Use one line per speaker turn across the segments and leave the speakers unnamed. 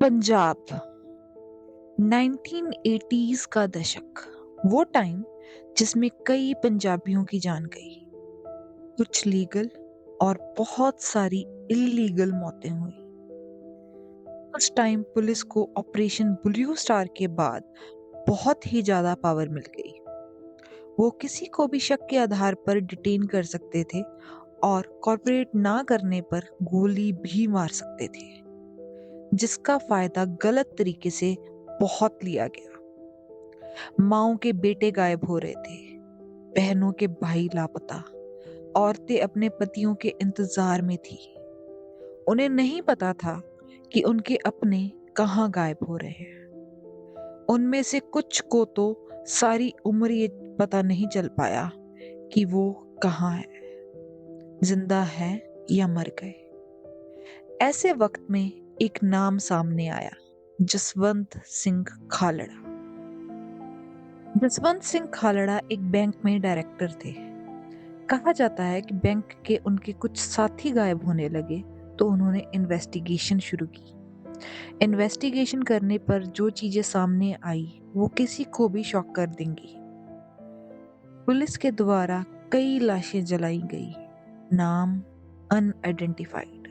Punjab 1980s का दशक। वो टाइम जिसमें कई पंजाबियों की जान गई, कुछ लीगल और बहुत सारी इलीगल मौतें हुई। उस टाइम पुलिस को ऑपरेशन ब्लू स्टार के बाद बहुत ही ज्यादा पावर मिल गई। वो किसी को भी शक के आधार पर डिटेन कर सकते थे और कॉर्पोरेट ना करने पर गोली भी मार सकते थे, जिसका फायदा गलत तरीके से बहुत लिया गया। माओ के बेटे गायब हो रहे थे, बहनों के भाई लापता, औरतें अपने पतियों के इंतजार में थी। उन्हें नहीं पता था कि उनके अपने कहाँ गायब हो रहे हैं। उनमें से कुछ को तो सारी उम्र ये पता नहीं चल पाया कि वो कहाँ है, जिंदा है या मर गए। ऐसे वक्त में एक नाम सामने आया, जसवंत सिंह खालड़ा। जसवंत सिंह खालड़ा एक बैंक में डायरेक्टर थे। कहा जाता है कि बैंक के उनके कुछ साथी गायब होने लगे तो उन्होंने इन्वेस्टिगेशन शुरू की। इन्वेस्टिगेशन करने पर जो चीजें सामने आई वो किसी को भी शॉक कर देंगी। पुलिस के द्वारा कई लाशें जलाई गई, नाम अनआइडेंटिफाइड।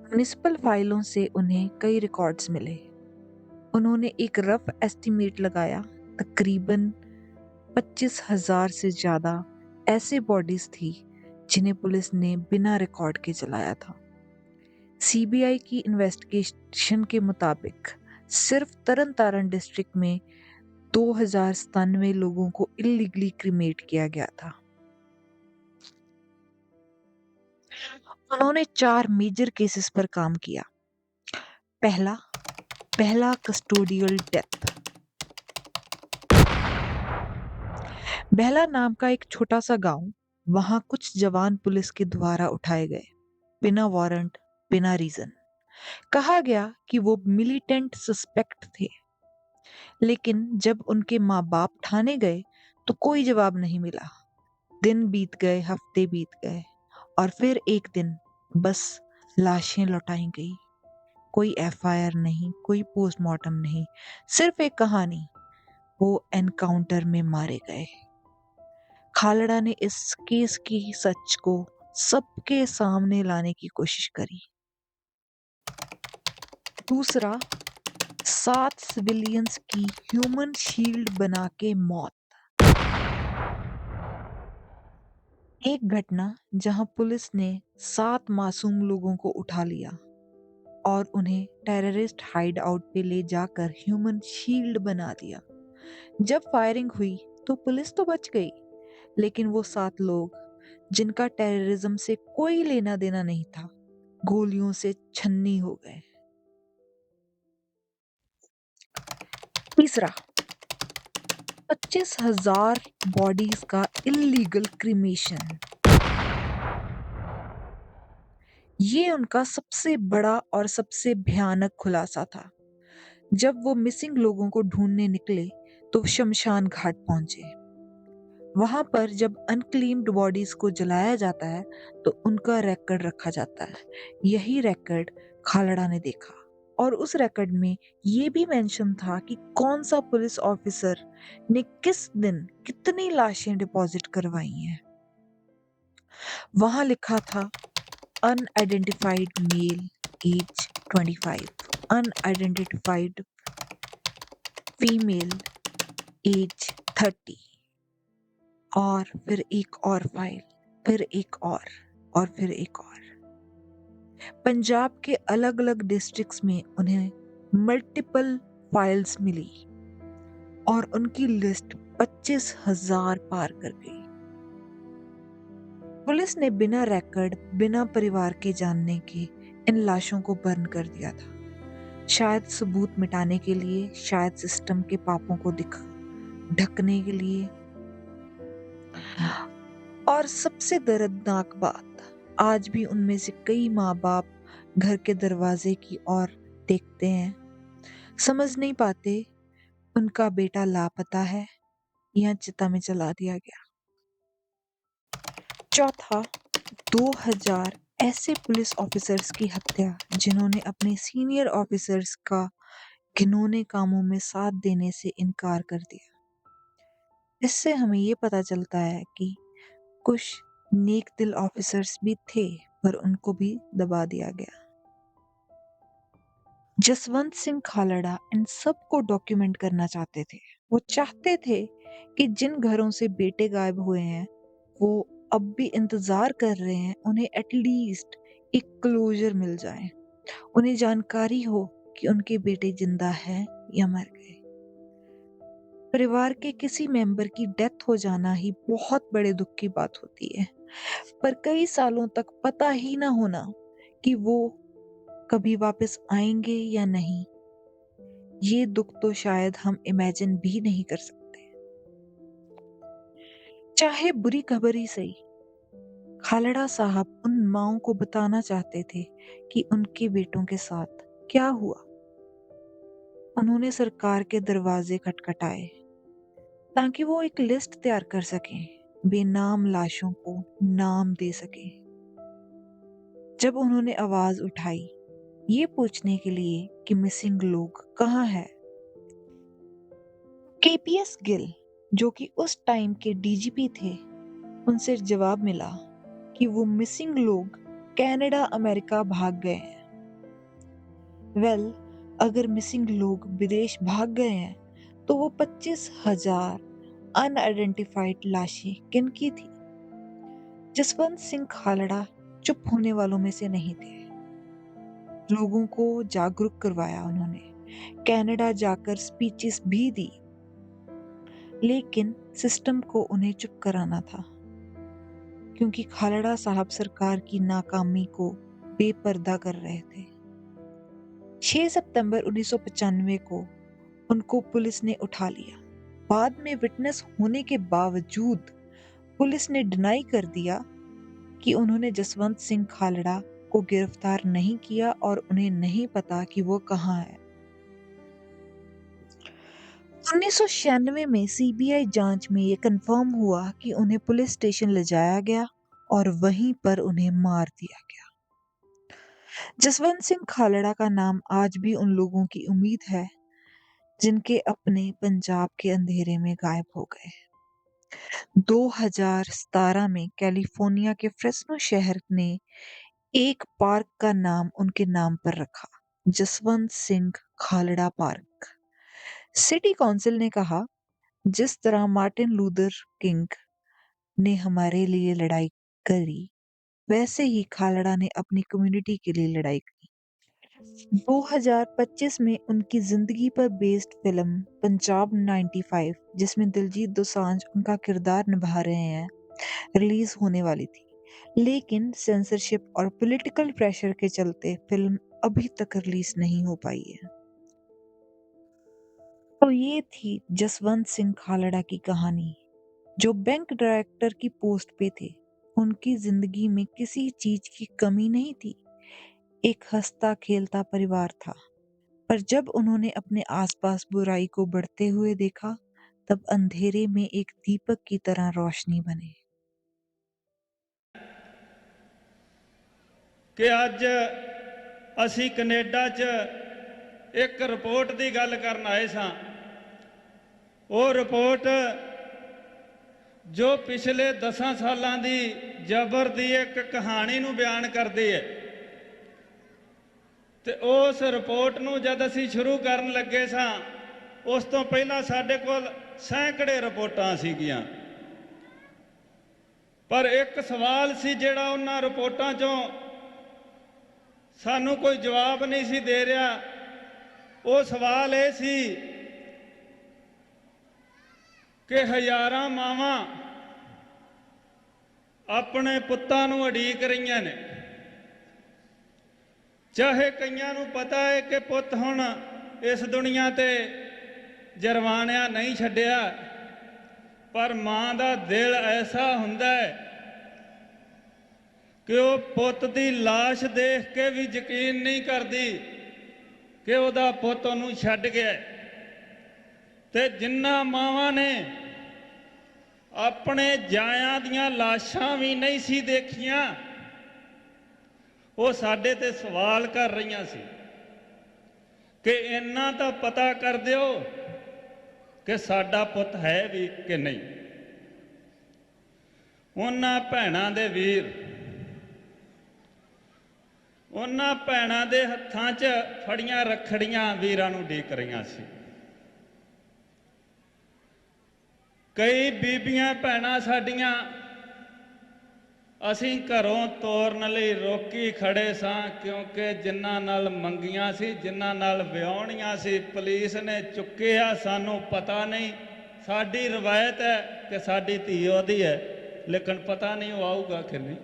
म्युनिसिपल फाइलों से उन्हें कई रिकॉर्ड्स मिले। उन्होंने एक रफ एस्टिमेट लगाया, तकरीबन 25,000 से ज्यादा ऐसे बॉडीज थी जिन्हें पुलिस ने बिना रिकॉर्ड के जलाया था। सीबीआई की इन्वेस्टिगेशन के मुताबिक सिर्फ तरन तारण डिस्ट्रिक्ट में 2097 लोगों को इलीगली क्रीमेट किया गया था। उन्होंने 4 मेजर केसेस पर काम किया। पहला पहला कस्टोडियल डेथ। बेहला नाम का एक छोटा सा गांव, वहां कुछ जवान पुलिस के द्वारा उठाए गए, बिना वारंट, बिना रीजन। कहा गया कि वो मिलिटेंट सस्पेक्ट थे, लेकिन जब उनके माँ बाप थाने गए तो कोई जवाब नहीं मिला। दिन बीत गए, हफ्ते बीत गए, और फिर एक दिन बस लाशें लौटाई गई। कोई एफआईआर नहीं, कोई पोस्टमार्टम नहीं, सिर्फ एक कहानी, वो एनकाउंटर में मारे गए। खालड़ा ने इस केस की सच को सबके सामने लाने की कोशिश करी। दूसरा, 7 सिविलियंस की ह्यूमन शील्ड बना के मौत। एक घटना जहां पुलिस ने 7 मासूम लोगों को उठा लिया और उन्हें टेररिस्ट हाइड आउट पे ले जाकर ह्यूमन शील्ड बना दिया। जब फायरिंग हुई तो पुलिस तो बच गई, लेकिन वो 7 लोग जिनका टेररिज्म से कोई लेना देना नहीं था, गोलियों से छन्नी हो गए। तीसरा, 25,000 बॉडीज का इलीगल क्रीमेशन। ये उनका सबसे बड़ा और सबसे भयानक खुलासा था। जब वो मिसिंग लोगों को ढूंढने निकले तो शमशान घाट पहुंचे। वहां पर जब अनक्लेम्ड बॉडीज को जलाया जाता है तो उनका रिकॉर्ड रखा जाता है। यही रिकॉर्ड खालड़ा ने देखा, और उस रिकॉर्ड में ये भी मेंशन था कि कौन सा पुलिस ऑफिसर ने किस दिन कितनी लाशें डिपॉजिट करवाई हैं। वहां लिखा था unidentified male age 25, unidentified female age 30, और फिर एक और फाइल, फिर एक और फिर एक और। पंजाब के अलग अलग डिस्ट्रिक्ट्स में उन्हें मल्टीपल फाइल्स मिली और उनकी लिस्ट 25,000 पार कर गई। पुलिस ने बिना रिकॉर्ड, बिना परिवार के जानने के इन लाशों को बर्न कर दिया था, शायद सबूत मिटाने के लिए, शायद सिस्टम के पापों को ढकने के लिए। और सबसे दर्दनाक बात, आज भी उनमें से कई माँ बाप घर के दरवाजे की ओर देखते हैं, समझ नहीं पाते उनका बेटा लापता है या चिता में जला दिया गया। चौथा, 2000 ऐसे पुलिस ऑफिसर्स की हत्या जिन्होंने अपने सीनियर ऑफिसर्स का घिनौने कामों में साथ देने से इनकार कर दिया। इससे हमें ये पता चलता है कि कुछ नेक दिल ऑफिसर्स भी थे, पर उनको भी दबा दिया गया। जसवंत सिंह खालड़ा इन सब को डॉक्यूमेंट करना चाहते थे। वो चाहते थे कि जिन घरों से बेटे गायब हुए हैं, वो अब भी इंतजार कर रहे हैं, उन्हें एटलीस्ट एक क्लोजर मिल जाए। उन्हें जानकारी हो कि उनके बेटे जिंदा हैं या मर गए। परिवार के किसी मेंबर की डेथ हो जाना ही बहुत बड़े दुख की बात होती है, पर कई सालों तक पता ही ना होना कि वो कभी वापस आएंगे या नहीं, ये दुख तो शायद हम इमेजिन भी नहीं कर सकते। चाहे बुरी खबर ही सही, खालड़ा साहब उन माओं को बताना चाहते थे कि उनके बेटों के साथ क्या हुआ। उन्होंने सरकार के दरवाजे खटखटाए ताकि वो एक लिस्ट तैयार कर सकें, बेनाम लाशों को नाम दे सकें। जब उन्होंने आवाज उठाई ये पूछने के लिए कि मिसिंग लोग कहाँ हैं, केपीएस गिल, जो कि उस टाइम के डीजीपी थे, उनसे जवाब मिला कि वो मिसिंग लोग कनाडा अमेरिका भाग गए हैं। वेल, अगर मिसिंग लोग विदेश भाग गए हैं तो वो 25,000 अनआइडेंटिफाइड लाशें किनकी थी? जसवंत सिंह खालड़ा चुप होने वालों में से नहीं थे। लोगों को जागरूक करवाया उन्होंने, कनाडा जाकर स्पीचेस भी दी, लेकिन सिस्टम को उन्हें चुप कराना था, क्योंकि खालड़ा साहब सरकार की नाकामी को बेपर्दा कर रहे थे। 6 सितंबर 1995 को उनको पुलिस ने उठा लिया। बाद में विटनेस होने के बावजूद पुलिस ने डिनाई कर दिया कि उन्होंने जसवंत सिंह खालड़ा को गिरफ्तार नहीं किया और उन्हें नहीं पता कि वो कहाँ है। 1996 में सीबीआई जांच में ये कंफर्म हुआ कि उन्हें पुलिस स्टेशन ले जाया गया और वहीं पर उन्हें मार दिया गया। जसवंत सिंह खालड़ा का नाम आज भी उन लोगों की उम्मीद है जिनके अपने पंजाब के अंधेरे में गायब हो गए। 2017 में कैलिफोर्निया के फ्रेस्नो शहर ने एक पार्क का नाम उनके नाम पर रखा, Jaswant Singh Khalra park. City council ने कहा, जिस तरह मार्टिन लूथर किंग ने हमारे लिए लड़ाई करी, वैसे ही खालड़ा ने अपनी कम्युनिटी के लिए लड़ाई की। 2025 में उनकी जिंदगी पर बेस्ड फिल्म पंजाब 95, जिसमें दिलजीत दोसांझ उनका किरदार निभा रहे हैं, रिलीज होने वाली थी, लेकिन सेंसरशिप और पॉलिटिकल प्रेशर के चलते फिल्म अभी तक रिलीज नहीं हो पाई है। तो ये थी जसवंत सिंह खालड़ा की कहानी, जो बैंक डायरेक्टर की पोस्ट पे थे। उनकी जिंदगी में किसी चीज की कमी नहीं थी, एक हंसता खेलता परिवार था। पर जब उन्होंने अपने आसपास बुराई को बढ़ते हुए देखा, तब अंधेरे में एक दीपक की तरह रोशनी बने।
कि अज असी कनेडा च एक रिपोर्ट की गल करन आए सां। वो रिपोर्ट जो पिछले 10 सालों की जबर की एक कहानी नूं बयान करती है। तो उस रिपोर्ट नूं जद असी शुरू करन लगे सां, उस तो पहला साडे कोल सैकड़े रिपोर्टां सीगियां, पर एक सवाल सी जिहड़ा उन्हां रिपोर्टां चों सानू कोई जवाब नहीं सी दे रहा। वो सवाल ये सी कि हज़ारां मावां अपने पुत्तां नूं उड़ीक रहीआं ने, चाहे कईयां नूं पता है कि पुत हुण इस दुनिया ते जरवानिया नहीं छड्डिया, पर मां दा दिल ऐसा हुंदा है कि वो पुत की लाश देख के भी यकीन नहीं करती कि वह पुत उन्होंने छड्ड गया। ते जिन्ना मावां ने अपने जायां दियां लाशां भी नहीं सी देखियां, ਉਹ ਸਾਡੇ ਤੇ ਸਵਾਲ ਕਰ ਰਹੀਆਂ ਸੀ ਕਿ ਇੰਨਾ ਤਾਂ ਪਤਾ ਕਰ ਦਿਓ ਕਿ ਸਾਡਾ ਪੁੱਤ ਹੈ ਵੀ ਕਿ ਨਹੀਂ। ਉਹਨਾਂ ਭੈਣਾਂ ਦੇ ਵੀਰ, ਉਹਨਾਂ ਭੈਣਾਂ ਦੇ ਹੱਥਾਂ 'ਚ ਫੜੀਆਂ ਰੱਖੜੀਆਂ ਵੀਰਾਂ ਨੂੰ ਢੀਕ ਰਹੀਆਂ ਸੀ। ਕਈ ਬੀਬੀਆਂ ਭੈਣਾਂ ਸਾਡੀਆਂ ਅਸੀਂ ਘਰੋਂ ਤੋਰਨ ਲਈ ਰੋਕੀ ਖੜੇ ਸਾਂ, ਕਿਉਂਕਿ ਜਿਨ੍ਹਾਂ ਨਾਲ ਮੰਗੀਆਂ ਸੀ, ਜਿਨ੍ਹਾਂ ਨਾਲ ਵਿਆਹੁਣੀਆਂ ਸੀ, ਪੁਲਿਸ ਨੇ ਚੁੱਕਿਆ। ਸਾਨੂੰ ਪਤਾ ਨਹੀਂ, ਸਾਡੀ ਰਵਾਇਤ ਹੈ ਕਿ ਸਾਡੀ ਧੀ ਉਹਦੀ ਹੈ, ਲੇਕਿਨ ਪਤਾ ਨਹੀਂ ਉਹ ਆਊਗਾ ਕਿ ਨਹੀਂ।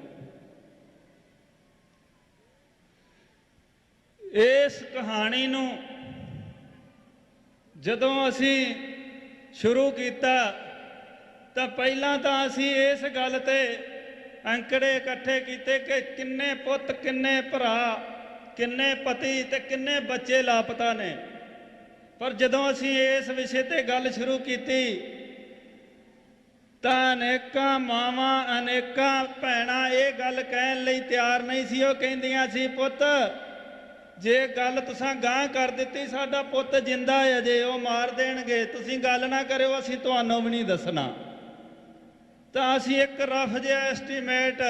ਇਸ ਕਹਾਣੀ ਨੂੰ ਜਦੋਂ ਅਸੀਂ ਸ਼ੁਰੂ ਕੀਤਾ ਤਾਂ ਪਹਿਲਾਂ ਤਾਂ ਅਸੀਂ ਇਸ ਗੱਲ ਤੇ ਅੰਕੜੇ ਇਕੱਠੇ ਕੀਤੇ ਕਿ ਕਿੰਨੇ ਪੁੱਤ, ਕਿੰਨੇ ਭਰਾ, ਕਿੰਨੇ ਪਤੀ ਤੇ ਕਿੰਨੇ ਬੱਚੇ ਲਾਪਤਾ ਨੇ। ਪਰ ਜਦੋਂ ਅਸੀਂ ਇਸ ਵਿਸ਼ੇ ਤੇ ਗੱਲ ਸ਼ੁਰੂ ਕੀਤੀ ਤਾਂ ਅਨੇਕਾਂ ਮਾਵਾਂ, ਅਨੇਕਾਂ ਭੈਣਾਂ ਇਹ ਗੱਲ ਕਹਿਣ ਲਈ ਤਿਆਰ ਨਹੀਂ ਸੀ। ਉਹ ਕਹਿੰਦੀਆਂ ਸੀ, ਪੁੱਤ ਜੇ ਗੱਲ ਤੁਸੀਂ ਗਾਂਹ ਕਰ ਦਿੱਤੀ, ਸਾਡਾ ਪੁੱਤ ਜਿੰਦਾ ਹੈ ਅਜੇ, ਉਹ ਮਾਰ ਦੇਣਗੇ, ਤੁਸੀਂ ਗੱਲ ਨਾ ਕਰਿਓ, ਅਸੀਂ ਤੁਹਾਨੂੰ ਵੀ ਨਹੀਂ ਦੱਸਣਾ। ਤਾਂ ਅਸੀਂ ਇੱਕ ਰਫ ਜਿਹਾ ਐਸਟੀਮੇਟ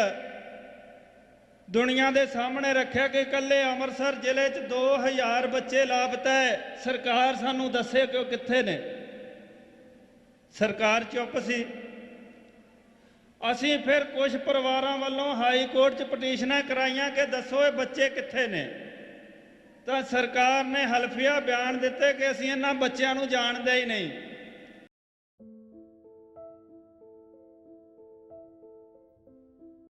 ਦੁਨੀਆ ਦੇ ਸਾਹਮਣੇ ਰੱਖਿਆ ਕਿ ਇਕੱਲੇ ਅੰਮ੍ਰਿਤਸਰ ਜ਼ਿਲ੍ਹੇ 'ਚ 2000 ਬੱਚੇ ਲਾਪਤਾ ਹੈ। ਸਰਕਾਰ ਸਾਨੂੰ ਦੱਸੇ ਕਿ ਉਹ ਕਿੱਥੇ ਨੇ। ਸਰਕਾਰ ਚੁੱਪ ਸੀ। ਅਸੀਂ ਫਿਰ ਕੁਝ ਪਰਿਵਾਰਾਂ ਵੱਲੋਂ ਹਾਈ ਕੋਰਟ 'ਚ ਪਟੀਸ਼ਨਾਂ ਕਰਾਈਆਂ ਕਿ ਦੱਸੋ ਇਹ ਬੱਚੇ ਕਿੱਥੇ ਨੇ। ਤਾਂ ਸਰਕਾਰ ਨੇ ਹਲਫੀਆ ਬਿਆਨ ਦਿੱਤੇ ਕਿ ਅਸੀਂ ਇਹਨਾਂ ਬੱਚਿਆਂ ਨੂੰ ਜਾਣਦੇ ਹੀ ਨਹੀਂ।